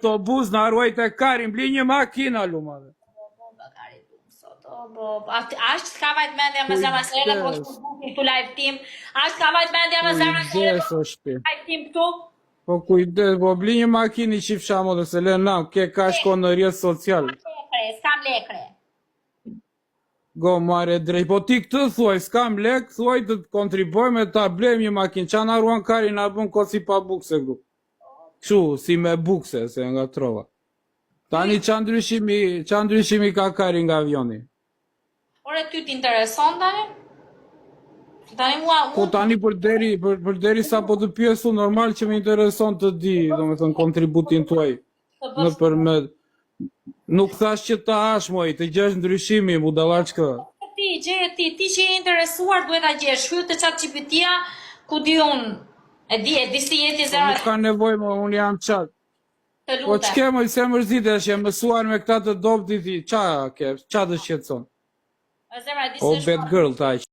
autobuz në arruajt e karin, bli një makina lumave. Ashtë ka vajt mendja me zemra se ere po këtu live team. Ashtë ka vajt mendja me zemra se ere po live team këtu. Po kujdes, po bli një makini qif shamo dhe se le nam, ke ka shko në rjetë social. S'kam lekre. Go mare drejt, po ti këtë thuaj, s'kam lek, thuaj të kontriboj me ta blem një makinë, qa në arruan karin a bën ko si pa bukse gru. Këshu, si me bukse, se nga trova. Tani qa ndryshimi ka karin nga avioni? Ore ty t'intereson tani? Tani mua... Po tani për deri sa po të pjesu, normal që me intereson të di, do me thënë, kontributin tuaj. Në përmet... Nuk thash që ta hash moj, të gjesh ndryshimi, budalaqka. Ti që je interesuar, duhet ta gjesh, shkruaj të ChatGPT-a, ku di unë, e di si jeti zemra. Nuk ka nevoj më, unë jam qat. Po qke më, se mërzitesh, e mësuar me këta të dobti ti, qa ke, qa të shqetson? Zemra, di O bad girl, ta